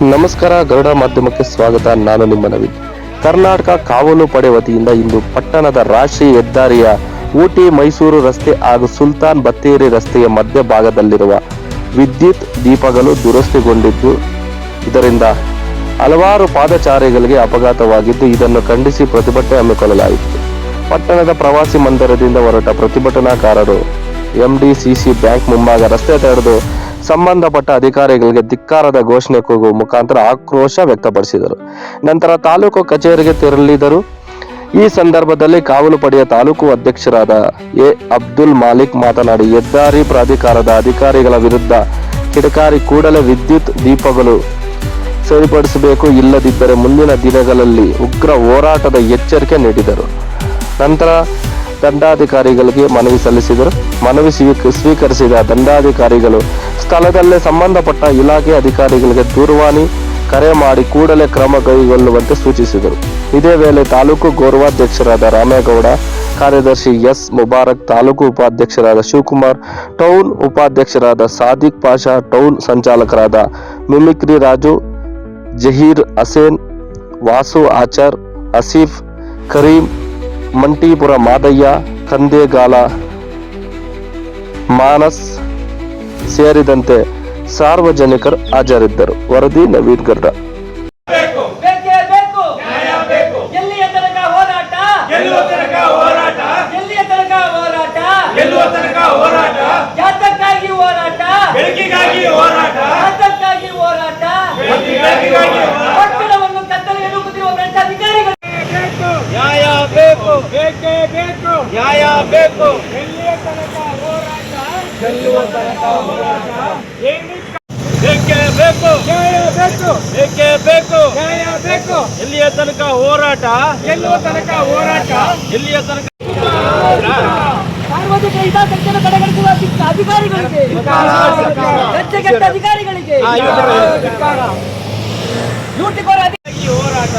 ನಮಸ್ಕಾರ, ಗರುಡ ಮಾಧ್ಯಮಕ್ಕೆ ಸ್ವಾಗತ. ನಾನು ನಿಮ್ಮ ನವೀನ್. ಕರ್ನಾಟಕ ಕಾವಲು ಪಡೆ ವತಿಯಿಂದ ಇಂದು ಪಟ್ಟಣದ ರಾಷ್ಟ್ರೀಯ ಹೆದ್ದಾರಿಯ ಊಟಿ ಮೈಸೂರು ರಸ್ತೆ ಹಾಗೂ ಸುಲ್ತಾನ್ ಬತ್ತೇರಿ ರಸ್ತೆಯ ಮಧ್ಯಭಾಗದಲ್ಲಿರುವ ವಿದ್ಯುತ್ ದೀಪಗಳು ದುರಸ್ತಿಗೊಂಡಿದ್ದು, ಇದರಿಂದ ಹಲವಾರು ಪಾದಚಾರಿಗಳಿಗೆ ಅಪಘಾತವಾಗಿದ್ದು, ಇದನ್ನು ಖಂಡಿಸಿ ಪ್ರತಿಭಟನೆ ಹಮ್ಮಿಕೊಳ್ಳಲಾಯಿತು. ಪಟ್ಟಣದ ಪ್ರವಾಸಿ ಮಂದಿರದಿಂದ ಹೊರಟ ಪ್ರತಿಭಟನಾಕಾರರು ಎಂಡಿಸಿಸಿ ಬ್ಯಾಂಕ್ ಮುಂಭಾಗ ರಸ್ತೆ ತಡೆದು ಸಂಬಂಧಪಟ್ಟ ಅಧಿಕಾರಿಗಳಿಗೆ ಧಿಕ್ಕಾರದ ಘೋಷಣೆ ಕೂಗುವ ಮುಖಾಂತರ ಆಕ್ರೋಶ ವ್ಯಕ್ತಪಡಿಸಿದರು. ನಂತರ ತಾಲೂಕು ಕಚೇರಿಗೆ ತೆರಳಿದರು. ಈ ಸಂದರ್ಭದಲ್ಲಿ ಕಾವಲು ಪಡೆಯ ತಾಲೂಕು ಅಧ್ಯಕ್ಷರಾದ ಎ ಅಬ್ದುಲ್ ಮಾಲಿಕ್ ಮಾತನಾಡಿ, ಹೆದ್ದಾರಿ ಪ್ರಾಧಿಕಾರದ ಅಧಿಕಾರಿಗಳ ವಿರುದ್ಧ ಕಿಡಿಕಾರಿ ಕೂಡಲೇ ವಿದ್ಯುತ್ ದೀಪಗಳು ಸರಿಪಡಿಸಬೇಕು, ಇಲ್ಲದಿದ್ದರೆ ಮುಂದಿನ ದಿನಗಳಲ್ಲಿ ಉಗ್ರ ಹೋರಾಟದ ಎಚ್ಚರಿಕೆ ನೀಡಿದರು. ನಂತರ ದಂಡಾಧಿಕಾರಿಗಳಿಗೆ ಮನವಿ ಸಲ್ಲಿಸಿದರು. ಮನವಿ ಸ್ವೀಕರಿಸಿದ ದಂಡಾಧಿಕಾರಿಗಳು ಸ್ಥಳದಲ್ಲೇ ಸಂಬಂಧಪಟ್ಟ ಇಲಾಖೆ ಅಧಿಕಾರಿಗಳಿಗೆ ದೂರವಾಣಿ ಕರೆ ಮಾಡಿ ಕೂಡಲೇ ಕ್ರಮ ಕೈಗೊಳ್ಳುವಂತೆ ಸೂಚಿಸಿದರು. ಇದೇ ವೇಳೆ ತಾಲೂಕು ಗೌರವಾಧ್ಯಕ್ಷರಾದ ರಾಮೇಗೌಡ, ಕಾರ್ಯದರ್ಶಿ ಎಸ್ ಮುಬಾರಕ್, ತಾಲೂಕು ಉಪಾಧ್ಯಕ್ಷರಾದ ಶಿವಕುಮಾರ್, ಟೌನ್ ಉಪಾಧ್ಯಕ್ಷರಾದ ಸಾದಿಕ್ ಪಾಷಾ, ಟೌನ್ ಸಂಚಾಲಕರಾದ ಮಿಮಿಕ್ರಿ ರಾಜು, ಜಹೀರ್ ಹಸೇನ್, ವಾಸು ಆಚಾರ್, ಆಸಿಫ್, ಕರೀಂ, ಮಂಟೀಪುರ ಮಾದಯ್ಯ, ಕಂದೇಗಾಲ ಮಾನಸ್ ಸೇರಿದಂತೆ ಸಾರ್ವಜನಿಕರು ಹಾಜರಿದ್ದರು. ವರದಿ ನವೀನ್ ಗರ್ಡ. ನ್ಯಾಯ ಬೇಕು, ಎಲ್ಲಿಯ ತನಕ ಹೋರಾಟ, ಗೆಲ್ಲುವ ತನಕ ಹೋರಾಟ, ಬೇಕೇ ಬೇಕು, ನ್ಯಾಯ ಬೇಕು, ಬೇಕೇ ಬೇಕು, ನ್ಯಾಯ ಬೇಕು, ಎಲ್ಲಿಯ ತನಕ ಹೋರಾಟ, ಗೆಲ್ಲುವ ತನಕ ಹೋರಾಟ, ಎಲ್ಲಿಯ ತನಕ. ಸಾರ್ವಜನಿಕ ಹಿತಾಸಕ್ತಿಯನ್ನು ಕಡೆಗಣಿಸುವ ಅಧಿಕಾರಿಗಳಿಗೆ, ಲಜ್ಜೆಗೆಟ್ಟ ಅಧಿಕಾರಿಗಳಿಗೆ, ಲೂಟಿಕೋರ ಹೋರಾಟ,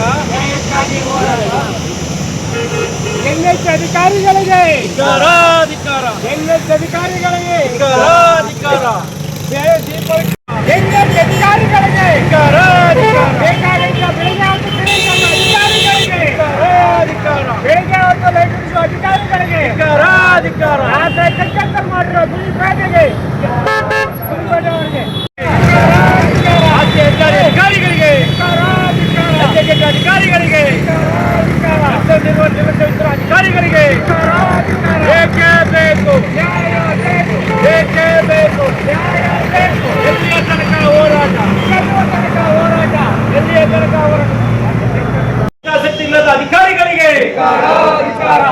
ಎನ್ಎಚ್ ಅಧಿಕಾರಿಗಳಿಗೆ ಅಧಿಕಾರ, ಎನ್ಎಚ್ ಅಧಿಕಾರಿಗಳಿಗೆ ಎನ್ಎಚ್ ಅಧಿಕಾರಿಗಳಿಗೆ ಬೇಕಾಗಿದ್ದ ಬೆಳಗ್ಗೆ ಹೊತ್ತು ಅಧಿಕಾರಿಗಳಿಗೆ, ಬೆಳಗ್ಗೆ ಹೊತ್ತು ಲೈಟಿಸುವ ಅಧಿಕಾರಿಗಳಿಗೆ, ರಾತ್ರಿ ಕಚ್ಚತ್ತ ಮಾಡಿರುವ ಬಿಳಿಪೇಟೆಗೆ ಅಧಿಕಾರಿಗಳಿಗೆ, ಅಧಿಕಾರಿಗಳಿಗೆ, ಅಧಿಕಾರಿಗಳಿಗೆ ಬೇಕೇ ಬೇಕು, ಬೇಕೇ ಬೇಕು, ಎಲ್ಲಿಯ ತನಕ ಹೋರಾಟ, ಎಲ್ಲಿಯ ತನಕ ಹೋರಾಟ. ಹಿತಾಸಕ್ತಿ ಇಲ್ಲದ ಅಧಿಕಾರಿಗಳಿಗೆ,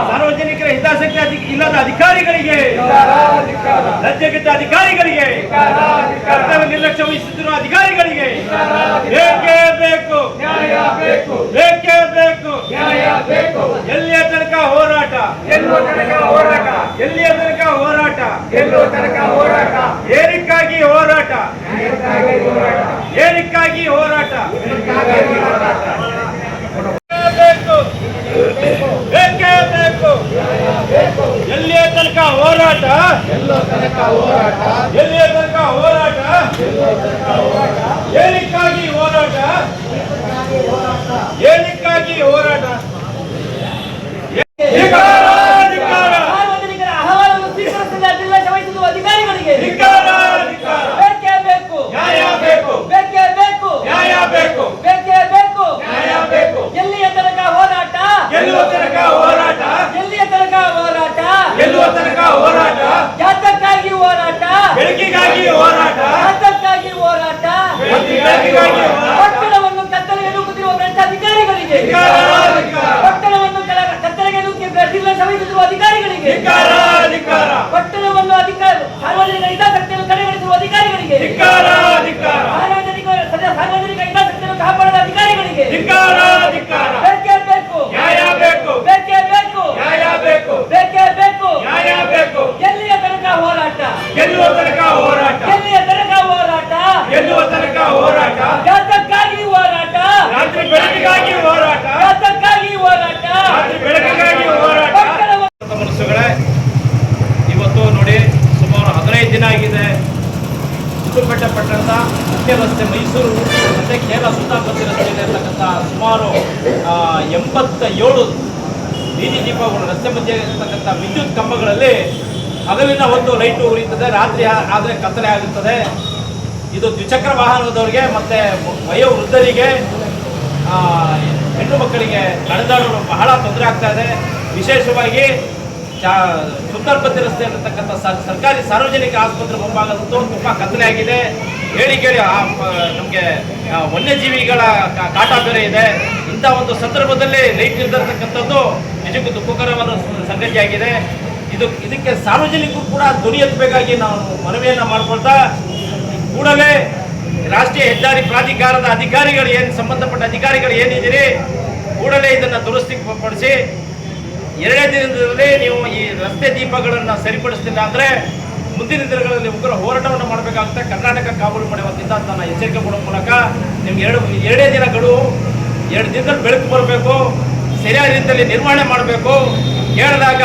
ಸಾರ್ವಜನಿಕರ ಹಿತಾಸಕ್ತಿ ಇಲ್ಲದ ಅಧಿಕಾರಿಗಳಿಗೆ, ಲಜ್ಜೆಗೆಟ್ಟ ಅಧಿಕಾರಿಗಳಿಗೆ, ಕರ್ತವ್ಯ ನಿರ್ಲಕ್ಷ್ಯ ವಹಿಸುತ್ತಿರುವ ಅಧಿಕಾರಿಗಳಿಗೆ ಬೇಕೇ ಬೇಕು, ಬೇಕೇ ಬೇಕು, ಎಲ್ಲಿಯ ತನಕ ಹೋರಾಟ, ಎಲ್ಲಿಯ ತನಕ ಹೋರಾಟ, ಏನಕ್ಕಾಗಿ ಹೋರಾಟ, ಏನಕ್ಕಾಗಿ ಹೋರಾಟ, ಬೇಕು, ಬೇಕೇ ಬೇಕು, ಎಲ್ಲಿಯ ತನಕ ಹೋರಾಟ, ಎಲ್ಲಿಯ ತನಕ ಹೋರಾಟ, ಏನಕ್ಕಾಗಿ ಹೋರಾಟ, ಏನಕ್ಕಾಗಿ ಹೋರಾಟ. ಸಾರ್ವಜನಿಕರ ಅಹವಾಲನ್ನು ಸ್ವೀಕರಿಸದೆ ನಿರ್ಲಕ್ಷ್ಯ ವಹಿಸುವ ಅಧಿಕಾರಿಗಳಿಗೆ ಬೇಕೇ ಬೇಕು, ನ್ಯಾಯ ಬೇಕು, ಬೇಕೇ ಬೇಕು, ನ್ಯಾಯ ಬೇಕು, ಬೇಕೇ ಬೇಕು, ನ್ಯಾಯ ಬೇಕು, ಎಲ್ಲಿಯ ತನಕ ಹೋರಾಟ, ಗೆಲ್ಲುವ ತನಕ ಹೋರಾಟ, ಎಲ್ಲಿಯ ತನಕ ಹೋರಾಟ, ಗೆಲ್ಲುವ ತನಕ ಹೋರಾಟ, ಯಾತಕ್ಕಾಗಿ ಹೋರಾಟ, ಬೆಳಕಿಗಾಗಿ ಹೋರಾಟ, ಯಾತಕ್ಕಾಗಿ ಹೋರಾಟ, ಬೆಳಕಿಗಾಗಿ ಹೋರಾಟ. ಪಟ್ಟಣವನ್ನು ಕತ್ತಲೆಗೆ ನೂಕುತ್ತಿರುವ ಭ್ರಷ್ಟ ಅಧಿಕಾರಿಗಳಿಗೆ, ಪಟ್ಟಣವನ್ನು ಕತ್ತಲೆಗೆ ನೂಕಿ ನಿರ್ಲಕ್ಷ್ಯ ವಹಿಸುತ್ತಿರುವ ಅಧಿಕಾರಿಗಳಿಗೆ, ಪಟ್ಟಣವನ್ನು ಸಾರ್ವಜನಿಕ ಹಿತಾಸಕ್ತಿಯನ್ನು ಕಡೆಗಣಿಸುವ ಅಧಿಕಾರಿಗಳಿಗೆ, ಸಾರ್ವಜನಿಕ ಹಿತಾಸಕ್ತಿಯನ್ನು ಕಾಪಾಡದ ಅಧಿಕಾರಿಗಳಿಗೆ ಬೇಕೇ ಬೇಕು, ನ್ಯಾಯ ಬೇಕು, ಬೇಕೇ ಬೇಕು, ನ್ಯಾಯ ಬೇಕು, ಬೇಕೇ ಬೇಕು, ನ್ಯಾಯ ಬೇಕು, ಎಲ್ಲಿಯ ತನಕ ಹೋರಾಟ, ಗೆಲ್ಲುವ ತನಕ ಹೋರಾಟ, ಎಲ್ಲಿಯ ತನಕ ಹೋರಾಟ, ಗೆಲ್ಲುವ ತನಕ ಹೋರಾಟ, ಯಾತಕ್ಕಾಗಿ ಹೋರಾಟ, ರಾತ್ರಿ ಬೆಳಕಿಗಾಗಿ ಹೋರಾಟ, ಯಾತಕ್ಕಾಗಿ ಹೋರಾಟ, ರಾತ್ರಿ ಬೆಳಕಿಗಾಗಿ ಹೋರಾಟ. ಮನಸ್ಸುಗಳೇ, ಇವತ್ತು ನೋಡಿ ಸುಮಾರು 15 ದಿನ ಆಗಿದೆ. ಚಿಕ್ಕಪೇಟೆ ಪಟ್ಟಣದ ಮುಖ್ಯ ರಸ್ತೆ ಮೈಸೂರು ಮತ್ತು ಕೇರಳ ಸುಲ್ತಾನ್ಪತ್ತಿ ರಸ್ತೆಯಲ್ಲಿ ಇರ್ತಕ್ಕಂಥ ಸುಮಾರು 87 ಬೀದಿ ದೀಪಗಳು ರಸ್ತೆ ಮಧ್ಯೆ ಇರತಕ್ಕಂಥ ವಿದ್ಯುತ್ ಕಂಬಗಳಲ್ಲಿ ಹಗಲಿನ ಹೊತ್ತು ಲೈಟು ಉರಿಯುತ್ತದೆ, ರಾತ್ರಿ ಆದರೆ ಕತ್ತಲೆ ಆಗುತ್ತದೆ. ಇದು ದ್ವಿಚಕ್ರ ವಾಹನದವರಿಗೆ ಮತ್ತು ವಯೋವೃದ್ಧರಿಗೆ, ಹೆಣ್ಣು ಮಕ್ಕಳಿಗೆ ನಡೆದಾಡಲು ಬಹಳ ತೊಂದರೆ ಆಗ್ತಾ ಇದೆ. ವಿಶೇಷವಾಗಿ ಸುಲ್ತಾನ್ಪತ್ತಿ ರಸ್ತೆಯಲ್ಲಿರ್ತಕ್ಕಂಥ ಸರ್ಕಾರಿ ಸಾರ್ವಜನಿಕ ಆಸ್ಪತ್ರೆ ಮುಂಭಾಗದಂತೂ ತುಂಬ ಕತ್ತಲೆ ಆಗಿದೆ. ಹೇಳಿ ಕೇಳಿ ನಮಗೆ ವನ್ಯಜೀವಿಗಳ ಕಾಟ ಬೇರೆ ಇದೆ. ಇಂಥ ಒಂದು ಸಂದರ್ಭದಲ್ಲಿ ಲೈಟ್ ಇಲ್ದಿರ್ತಕ್ಕಂಥದ್ದು ನಿಜಕ್ಕೂ ದುಃಖಕರವಾದ ಸಂಗತಿಯಾಗಿದೆ. ಇದಕ್ಕೆ ಸಾರ್ವಜನಿಕರು ಕೂಡ ಧ್ವನಿ ಎತ್ತಬೇಕಾಗಿ ನಾವು ಮನವಿಯನ್ನು ಮಾಡಿಕೊಳ್ತಾ, ಕೂಡಲೇ ರಾಷ್ಟ್ರೀಯ ಹೆದ್ದಾರಿ ಪ್ರಾಧಿಕಾರದ ಅಧಿಕಾರಿಗಳು ಸಂಬಂಧಪಟ್ಟ ಅಧಿಕಾರಿಗಳು ಏನಿದ್ದೀರಿ, ಕೂಡಲೇ ಇದನ್ನು ದುರಸ್ತಿಪಡಿಸಿ 2ನೇ ದಿನದಲ್ಲಿ ನೀವು ಈ ರಸ್ತೆ ದೀಪಗಳನ್ನು ಸರಿಪಡಿಸ್ತಿಲ್ಲ ಅಂದರೆ ಮುಂದಿನ ದಿನಗಳಲ್ಲಿ ಉಗ್ರ ಹೋರಾಟವನ್ನು ಮಾಡಬೇಕಾಗುತ್ತೆ. ಕರ್ನಾಟಕ ಕಾವಲು ಪಡೆ ವತಿಯಿಂದ ನಾನು ಎಚ್ಚರಿಕೆ ಕೊಡೋ ಮೂಲಕ ನಿಮ್ಗೆ 2 ದಿನಗಳು 2 ದಿನದಲ್ಲಿ ಬೆಳಕು ಬರಬೇಕು, ಸರಿಯಾದ ರೀತಿಯಲ್ಲಿ ನಿರ್ವಹಣೆ ಮಾಡಬೇಕು. ಕೇಳಿದಾಗ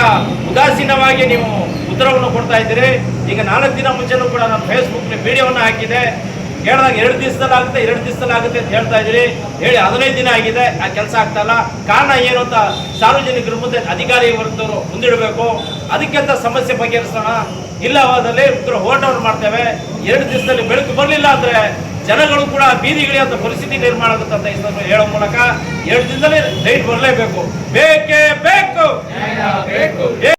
ಉದಾಸೀನವಾಗಿ ನೀವು ಉತ್ತರವನ್ನು ಕೊಡ್ತಾ ಇದ್ದೀರಿ. ಈಗ 4 ದಿನ ಮುಂಚೆನೂ ಕೂಡ ನಾನು ಫೇಸ್ಬುಕ್ನಲ್ಲಿ ವಿಡಿಯೋವನ್ನು ಹಾಕಿದೆ. ಕೇಳಿದಾಗ 2 ದಿವಸದಲ್ಲಾಗುತ್ತೆ ಅಂತ ಹೇಳ್ತಾ ಇದ್ದೀರಿ. ಹೇಳಿ 15 ದಿನ ಆಗಿದೆ, ಆ ಕೆಲಸ ಆಗ್ತಾ ಇಲ್ಲ. ಕಾರಣ ಏನು ಅಂತ ಸಾರ್ವಜನಿಕರ ಮುಂದೆ ಅಧಿಕಾರಿ ವರ್ಗದವರು ಮುಂದಿಡಬೇಕು. ಅದಕ್ಕಿಂತ ಸಮಸ್ಯೆ ಬಗೆಹರಿಸೋಣ. ಇಲ್ಲವಾದಲ್ಲಿ ಉಗ್ರ ಹೋರಾಟವನ್ನು ಮಾಡ್ತೇವೆ. 2 ದಿವಸದಲ್ಲಿ ಬೆಳಕು ಬರಲಿಲ್ಲ ಅಂದರೆ ಜನಗಳು ಕೂಡ ಬೀದಿಗಿಳಿಯುವಂಥ ಪರಿಸ್ಥಿತಿ ನಿರ್ಮಾಣ ಆಗುತ್ತೆ ಅಂತ ಇದನ್ನು ಹೇಳೋ ಮೂಲಕ 2 ದಿನದಲ್ಲಿ ಲೈಟ್ ಬರಲೇಬೇಕು. ಬೇಕೇ ಬೇಕು.